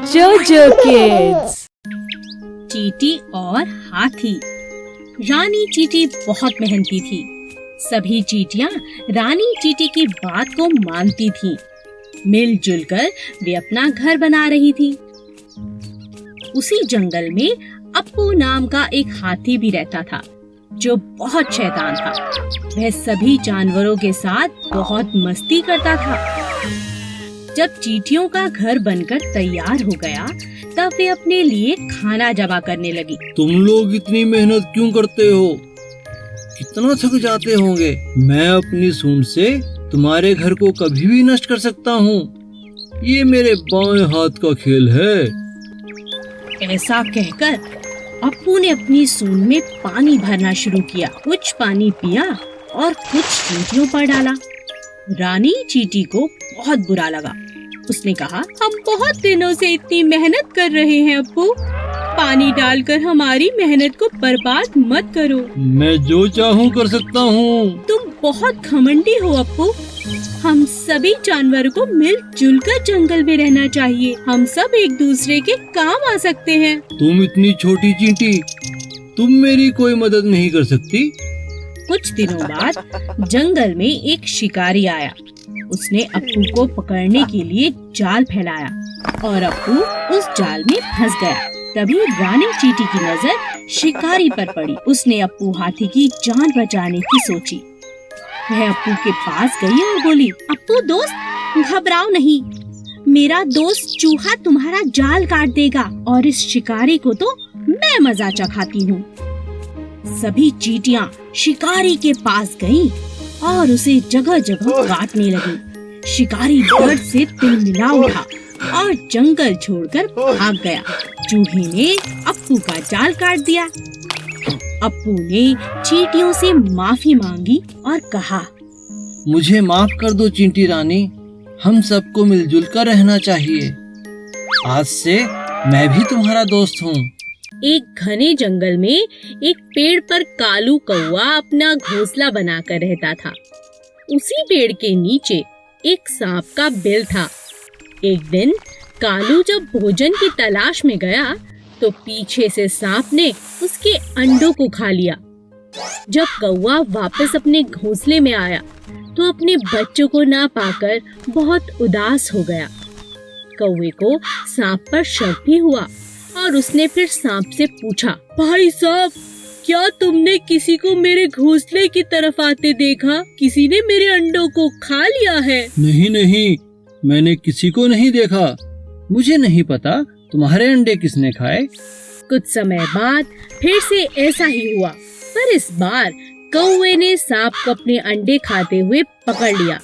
जोजो किड्स। चींटी और हाथी। रानी चींटी बहुत मेहनती थी। सभी चींटियां रानी चींटी की बात को मानती थीं। मिलजुल कर वे अपना घर बना रही थी। उसी जंगल में अप्पू नाम का एक हाथी भी रहता था, जो बहुत शैतान था। वह सभी जानवरों के साथ बहुत मस्ती करता था। जब चींटियों का घर बनकर तैयार हो गया, तब वे अपने लिए खाना जमा करने लगी। तुम लोग इतनी मेहनत क्यों करते हो? कितना थक जाते होंगे। मैं अपनी सूंड से तुम्हारे घर को कभी भी नष्ट कर सकता हूँ। ये मेरे बाएं हाथ का खेल है। ऐसा कहकर अप्पू ने अपनी सूंड में पानी भरना शुरू किया। कुछ पानी पिया और कुछ चींटियों पर डाला। रानी चींटी को बहुत बुरा लगा। उसने कहा, हम बहुत दिनों से इतनी मेहनत कर रहे हैं अप्पू, पानी डालकर हमारी मेहनत को बर्बाद मत करो। मैं जो चाहूँ कर सकता हूँ। तुम बहुत घमंडी हो अप्पू। हम सभी जानवरों को मिलजुल कर जंगल में रहना चाहिए। हम सब एक दूसरे के काम आ सकते हैं। तुम इतनी छोटी चींटी, तुम मेरी कोई मदद नहीं कर सकती। कुछ दिनों बाद जंगल में एक शिकारी आया। उसने अप्पू को पकड़ने के लिए जाल फैलाया और अप्पू उस जाल में फंस गया। तभी रानी चींटी की नजर शिकारी पर पड़ी। उसने अप्पू हाथी की जान बचाने की सोची। वह अप्पू के पास गई और बोली, अप्पू दोस्त, घबराओ नहीं। मेरा दोस्त चूहा तुम्हारा जाल काट देगा और इस शिकारी को तो मैं मजा चखाती हूँ। सभी चींटियां शिकारी के पास गईं और उसे जगह जगह काटने लगी। शिकारी डर से तिलमिला उठा और जंगल छोड़कर भाग गया। चूहे ने अप्पू का जाल काट दिया। अप्पू ने चींटियों से माफी मांगी और कहा, मुझे माफ कर दो चींटी रानी, हम सबको मिलजुल कर रहना चाहिए। आज से मैं भी तुम्हारा दोस्त हूँ। एक घने जंगल में एक पेड़ पर कालू कौवा अपना घोंसला बनाकर रहता था। उसी पेड़ के नीचे एक सांप का बिल था। एक दिन कालू जब भोजन की तलाश में गया, तो पीछे से सांप ने उसके अंडों को खा लिया। जब कौवा वापस अपने घोंसले में आया, तो अपने बच्चों को ना पाकर बहुत उदास हो गया। कौवे को सांप पर शक भी हुआ और उसने फिर सांप से पूछा, भाई सांप, क्या तुमने किसी को मेरे घोंसले की तरफ आते देखा? किसी ने मेरे अंडों को खा लिया है? नहीं नहीं, मैंने किसी को नहीं देखा। मुझे नहीं पता तुम्हारे अंडे किसने खाए। कुछ समय बाद फिर से ऐसा ही हुआ, पर इस बार कौवे ने सांप को अपने अंडे खाते हुए पकड़ लिया।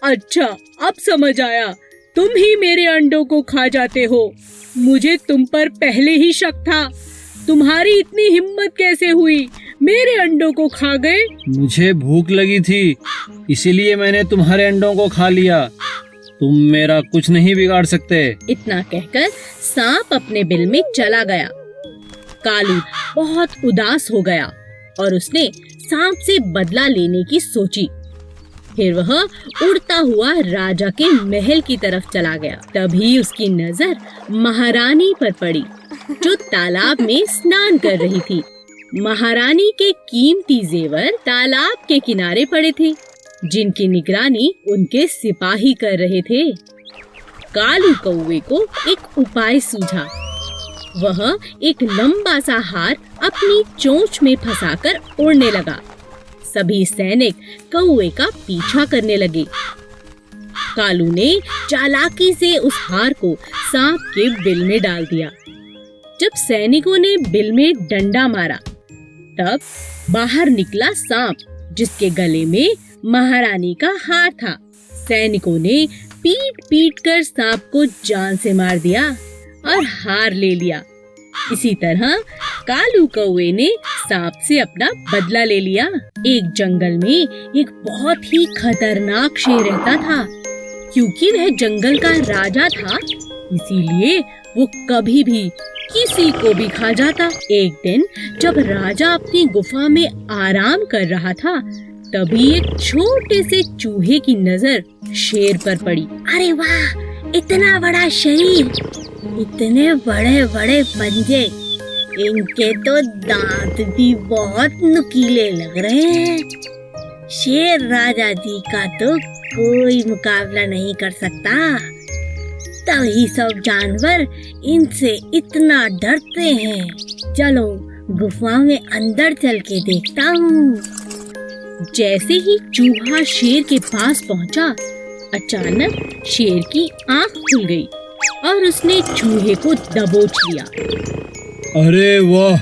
अच्छा, अब समझ आया, तुम ही मेरे अंडों को खा जाते हो। मुझे तुम पर पहले ही शक था। तुम्हारी इतनी हिम्मत कैसे हुई? मेरे अंडों को खा गए। मुझे भूख लगी थी, इसीलिए मैंने तुम्हारे अंडों को खा लिया। तुम मेरा कुछ नहीं बिगाड़ सकते। इतना कहकर सांप अपने बिल में चला गया। कालू बहुत उदास हो गया और उसने सांप से बदला लेने की सोची। फिर वह उड़ता हुआ राजा के महल की तरफ चला गया। तभी उसकी नजर महारानी पर पड़ी, जो तालाब में स्नान कर रही थी। महारानी के कीमती जेवर तालाब के किनारे पड़े थे, जिनकी निगरानी उनके सिपाही कर रहे थे। कालू कौवे को एक उपाय सूझा। वह एक लंबा सा हार अपनी चोंच में फंसाकर उड़ने लगा। सभी सैनिक कौवे का पीछा करने लगे। कालू ने चालाकी से उस हार को सांप के बिल में डाल दिया। जब सैनिकों ने बिल में डंडा मारा, तब बाहर निकला सांप, जिसके गले में महारानी का हार था। सैनिकों ने पीट पीट कर सांप को जान से मार दिया और हार ले लिया। इसी तरह कालू कौवे ने सांप से अपना बदला ले लिया। एक जंगल में एक बहुत ही खतरनाक शेर रहता था। क्योंकि वह जंगल का राजा था, इसीलिए वो कभी भी किसी को भी खा जाता। एक दिन जब राजा अपनी गुफा में आराम कर रहा था, तभी एक छोटे से चूहे की नजर शेर पर पड़ी। अरे वाह, इतना बड़ा शरीर, इतने बड़े बड़े पंजे, इनके तो दांत भी बहुत नुकीले लग रहे हैं। शेर राजा जी का तो कोई मुकाबला नहीं कर सकता। तभी सब जानवर इनसे इतना डरते हैं। चलो गुफा में अंदर चल के देखता हूँ। जैसे ही चूहा शेर के पास पहुँचा, अचानक शेर की आंख खुल गई और उसने चूहे को दबोच लिया। अरे वाह,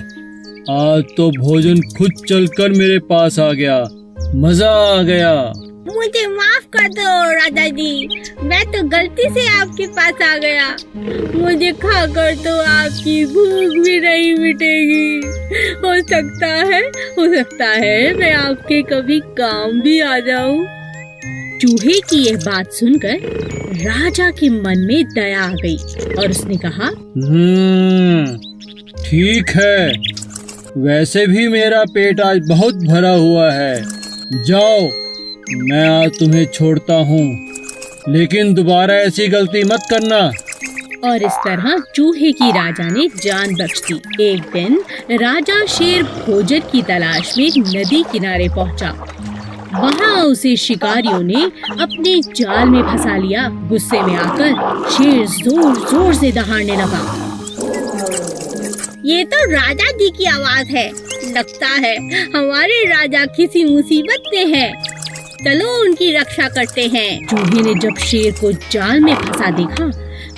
आज तो भोजन खुद चलकर मेरे पास आ गया, मजा आ गया। मुझे माफ कर दो राजा जी, मैं तो गलती से आपके पास आ गया। मुझे खाकर तो आपकी भूख भी नहीं मिटेगी। हो सकता है मैं आपके कभी काम भी आ जाऊं। चूहे की यह बात सुनकर राजा के मन में दया आ गई और उसने कहा, ठीक है, वैसे भी मेरा पेट आज बहुत भरा हुआ है। जाओ, मैं आज तुम्हें छोड़ता हूँ, लेकिन दोबारा ऐसी गलती मत करना। और इस तरह चूहे की राजा ने जान बख्श दी। एक दिन राजा शेर भोजन की तलाश में नदी किनारे पहुँचा। वहाँ उसे शिकारियों ने अपने जाल में फंसा लिया। गुस्से में आकर शेर जोर जोर से दहाड़ने लगा। ये तो राजा जी की आवाज है। लगता है हमारे राजा किसी मुसीबत में है। चलो उनकी रक्षा करते हैं। चूहे ने जब शेर को जाल में फंसा देखा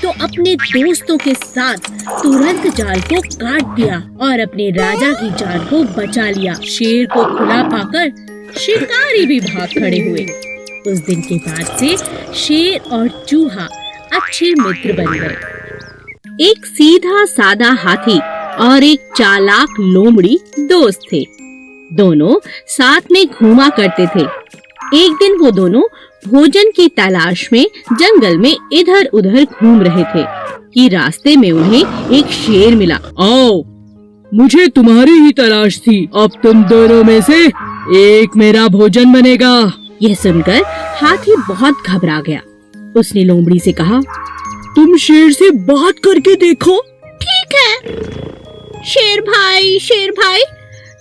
तो अपने दोस्तों के साथ तुरंत जाल को काट दिया और अपने राजा की जान को बचा लिया। शेर को खुला पाकर शिकारी भी भाग खड़े हुए। उस दिन के बाद से शेर और चूहा अच्छे मित्र बन गए। एक सीधा सादा हाथी और एक चालाक लोमड़ी दोस्त थे। दोनों साथ में घूमा करते थे। एक दिन वो दोनों भोजन की तलाश में जंगल में इधर उधर घूम रहे थे कि रास्ते में उन्हें एक शेर मिला। आओ, मुझे तुम्हारी ही तलाश थी। अब तुम दोनों में से एक मेरा भोजन बनेगा। यह सुनकर हाथी बहुत घबरा गया। उसने लोमड़ी से कहा, तुम शेर से बात करके देखो। ठीक है। शेर भाई,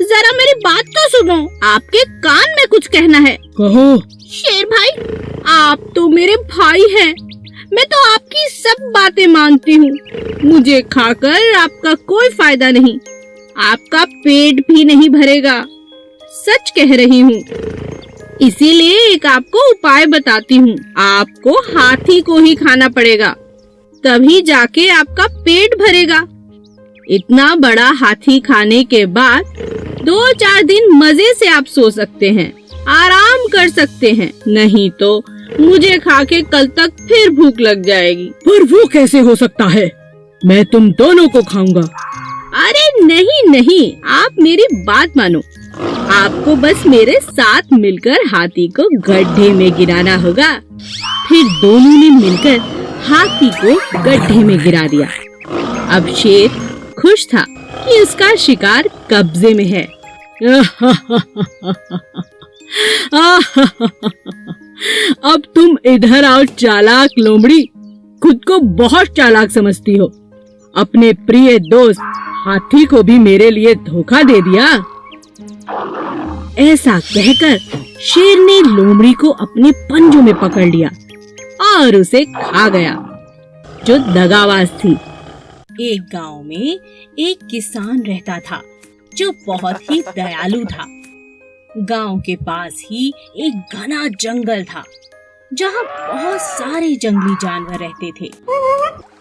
जरा मेरी बात तो सुनो। आपके कान में कुछ कहना है। कहो। शेर भाई, आप तो मेरे भाई हैं। मैं तो आपकी सब बातें मानती हूँ। मुझे खाकर आपका कोई फायदा नहीं। आपका पेट भी नहीं भरेगा। सच कह रही हूँ। इसीलिए एक आपको उपाय बताती हूँ। आपको हाथी को ही खाना पड़ेगा, तभी जाके आपका पेट भरेगा। इतना बड़ा हाथी खाने के बाद 2-4 दिन मजे से आप सो सकते हैं, आराम कर सकते हैं। नहीं तो मुझे खा के कल तक फिर भूख लग जाएगी। पर वो कैसे हो सकता है? मैं तुम दोनों को खाऊंगा। अरे नहीं, आप मेरी बात मानो। आपको बस मेरे साथ मिलकर हाथी को गड्ढे में गिराना होगा। फिर दोनों ने मिलकर हाथी को गड्ढे में गिरा दिया। अब शेर खुश था कि उसका शिकार कब्जे में है। अब तुम इधर आओ चालाक लोमड़ी। खुद को बहुत चालाक समझती हो। अपने प्रिय दोस्त हाथी को भी मेरे लिए धोखा दे दिया। ऐसा कहकर शेर ने लोमड़ी को अपने पंजों में पकड़ लिया और उसे खा गया, जो दगाबाज थी। एक गांव में एक किसान रहता था जो बहुत ही दयालु था। गांव के पास ही एक घना जंगल था जहां बहुत सारे जंगली जानवर रहते थे।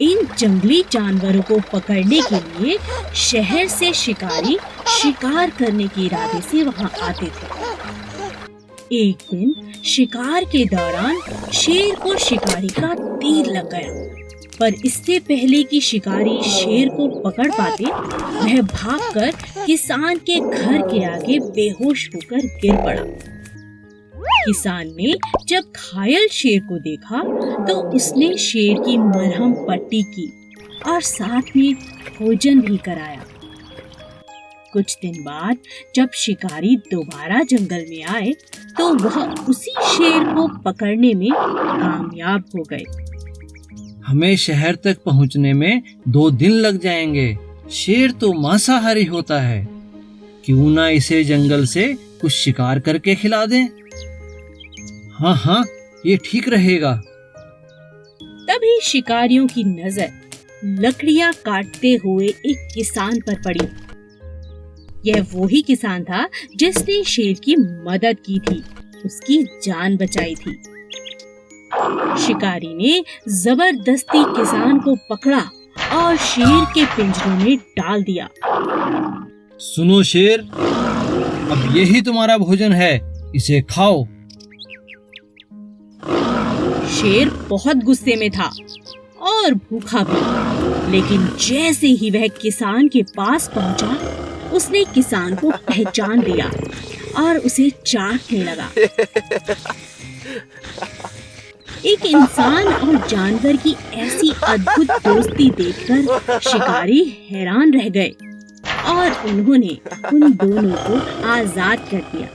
इन जंगली जानवरों को पकड़ने के लिए शहर से शिकारी शिकार करने के इरादे से वहां आते थे। एक दिन शिकार के दौरान शेर को शिकारी का तीर लग गया, पर इससे पहले कि शिकारी शेर को पकड़ पाते, वह भागकर किसान के घर के आगे बेहोश होकर गिर पड़ा। किसान ने जब घायल शेर को देखा तो उसने शेर की मरहम पट्टी की और साथ में भोजन भी कराया। कुछ दिन बाद जब शिकारी दोबारा जंगल में आए तो वह उसी शेर को पकड़ने में कामयाब हो गए। हमें शहर तक पहुंचने में 2 दिन लग जाएंगे। शेर तो मांसाहारी होता है, क्यों ना इसे जंगल से कुछ शिकार करके खिला दें। हाँ हाँ, ये ठीक रहेगा। तभी शिकारियों की नजर लकड़ियां काटते हुए एक किसान पर पड़ी। यह वही किसान था जिसने शेर की मदद की थी, उसकी जान बचाई थी। शिकारी ने जबरदस्ती किसान को पकड़ा और शेर के पिंजरे में डाल दिया। सुनो शेर, अब यही तुम्हारा भोजन है, इसे खाओ। शेर बहुत गुस्से में था और भूखा भी, लेकिन जैसे ही वह किसान के पास पहुंचा, उसने किसान को पहचान लिया और उसे चाटने लगा। एक इंसान और जानवर की ऐसी अद्भुत दोस्ती देखकर शिकारी हैरान रह गए और उन्होंने उन दोनों को आजाद कर दिया।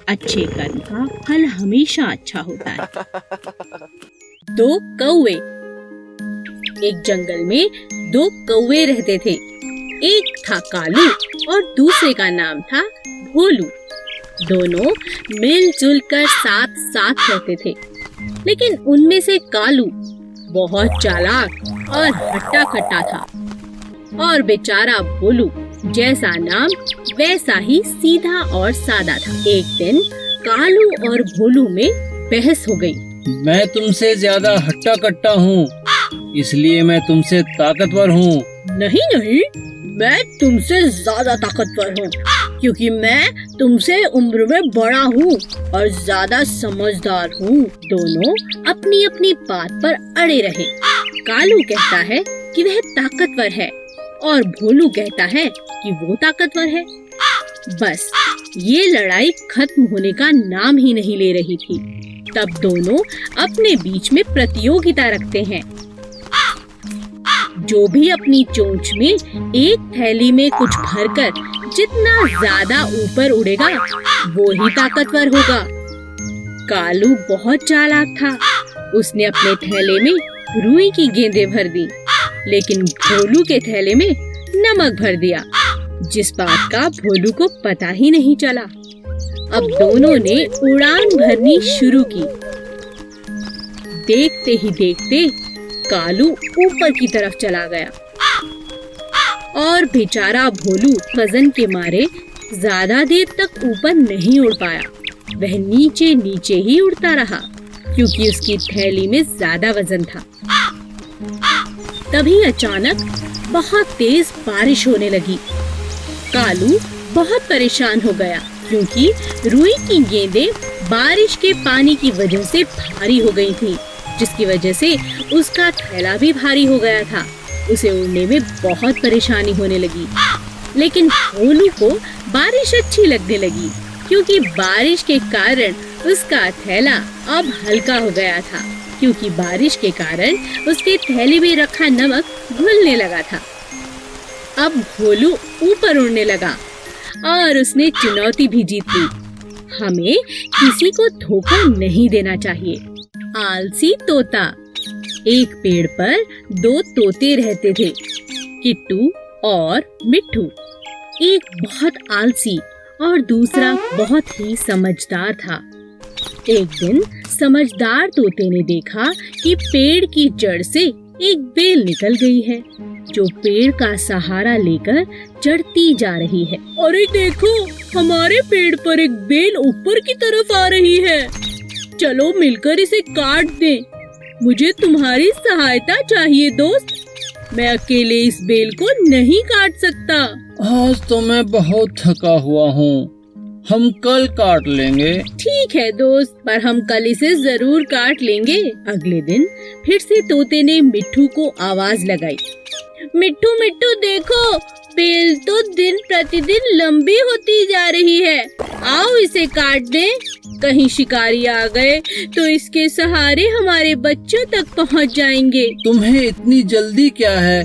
अच्छे कर्म का फल हमेशा अच्छा होता है। 2 कौवे। एक जंगल में 2 कौवे रहते थे। एक था कालू और दूसरे का नाम था भोलू। दोनों मिलजुल कर साथ साथ रहते थे, लेकिन उनमें से कालू बहुत चालाक और हट्टा कट्टा था और बेचारा भोलू जैसा नाम वैसा ही सीधा और सादा था। एक दिन कालू और भोलू में बहस हो गई। मैं तुमसे ज्यादा हट्टा कट्टा हूँ, इसलिए मैं तुमसे ताकतवर हूँ। नहीं नहीं, मैं तुमसे ज्यादा ताकतवर हूँ, क्योंकि मैं तुमसे उम्र में बड़ा हूँ और ज्यादा समझदार हूँ। दोनों अपनी अपनी बात पर अड़े रहे। कालू कहता है कि वह ताकतवर है और भोलू कहता है कि वो ताकतवर है। बस ये लड़ाई खत्म होने का नाम ही नहीं ले रही थी। तब दोनों अपने बीच में प्रतियोगिता रखते हैं। जो भी अपनी चोंच में एक थैली में कुछ भरकर जितना ज्यादा ऊपर उड़ेगा, वो ही ताकतवर होगा। कालू बहुत चालाक था। उसने अपने थैले में रुई की गेंदें भर दी, लेकिन भोलू के थैले में नमक भर दिया, जिस बात का भोलू को पता ही नहीं चला। अब दोनों ने उड़ान भरनी शुरू की। देखते ही देखते कालू ऊपर की तरफ चला गया और बेचारा भोलू वजन के मारे ज्यादा देर तक ऊपर नहीं उड़ पाया। वह नीचे नीचे ही उड़ता रहा, क्योंकि उसकी थैली में ज्यादा वजन था। तभी अचानक बहुत तेज बारिश होने लगी। कालू बहुत परेशान हो गया, क्योंकि रुई की गेंदें बारिश के पानी की वजह से भारी हो गई थी, जिसकी वजह से उसका थैला भी भारी हो गया था। उसे उड़ने में बहुत परेशानी होने लगी। लेकिन भोलू को बारिश अच्छी लगने लगी, क्योंकि बारिश के कारण उसका थैला अब हल्का हो गया था, क्योंकि बारिश के कारण उसके थैले में रखा नमक घुलने लगा था। अब भोलू ऊपर उड़ने लगा और उसने चुनौती भी जीत ली। हमें किसी को धोखा नहीं देना चाहिए। आलसी तोता। एक पेड़ पर 2 तोते रहते थे, किट्टू और मिट्ठू। एक बहुत आलसी और दूसरा बहुत ही समझदार था। एक दिन समझदार तोते ने देखा कि पेड़ की जड़ से एक बेल निकल गई है, जो पेड़ का सहारा लेकर चढ़ती जा रही है। अरे देखो, हमारे पेड़ पर एक बेल ऊपर की तरफ आ रही है। चलो मिलकर इसे काट दें। मुझे तुम्हारी सहायता चाहिए दोस्त। मैं अकेले इस बेल को नहीं काट सकता। आज तो मैं बहुत थका हुआ हूँ, हम कल काट लेंगे। ठीक है दोस्त, पर हम कल इसे जरूर काट लेंगे। अगले दिन फिर से तोते ने मिट्ठू को आवाज लगाई। मिट्ठू मिट्ठू देखो, बेल तो दिन प्रतिदिन लंबी होती जा रही है। आओ इसे काट दें। कहीं शिकारी आ गए तो इसके सहारे हमारे बच्चों तक पहुंच जाएंगे। तुम्हें इतनी जल्दी क्या है,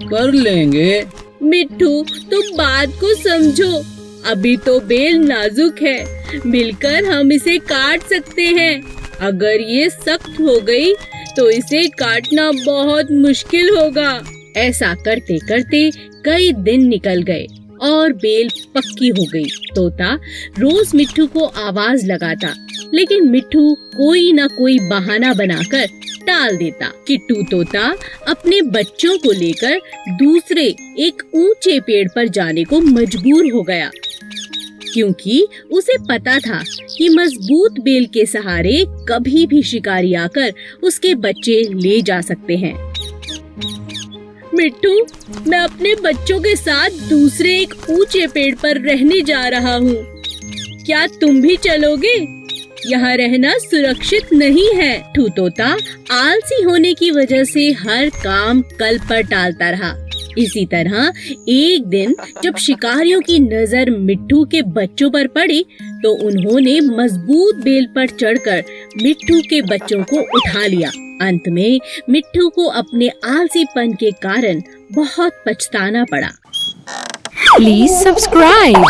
कर लेंगे। मिट्ठू तुम बात को समझो, अभी तो बेल नाजुक है, मिलकर हम इसे काट सकते हैं। अगर ये सख्त हो गई तो इसे काटना बहुत मुश्किल होगा। ऐसा करते करते कई दिन निकल गए और बेल पक्की हो गई। तोता रोज मिट्ठू को आवाज लगाता, लेकिन मिट्ठू कोई ना कोई बहाना बनाकर टाल देता। किट्टू तोता अपने बच्चों को लेकर दूसरे एक ऊंचे पेड़ पर जाने को मजबूर हो गया, क्योंकि उसे पता था कि मजबूत बेल के सहारे कभी भी शिकारी आकर उसके बच्चे ले जा सकते हैं। मिट्टू, मैं अपने बच्चों के साथ दूसरे एक ऊंचे पेड़ पर रहने जा रहा हूँ। क्या तुम भी चलोगे? यहाँ रहना सुरक्षित नहीं है। मिट्ठू तोता आलसी होने की वजह से हर काम कल पर टालता रहा। इसी तरह एक दिन जब शिकारियों की नजर मिट्ठू के बच्चों पर पड़ी, तो उन्होंने मजबूत बेल पर चढ़कर मिट्ठू के बच्चों को उठा लिया। अंत में मिट्ठू को अपने आलसीपन के कारण बहुत पछताना पड़ा। Please subscribe.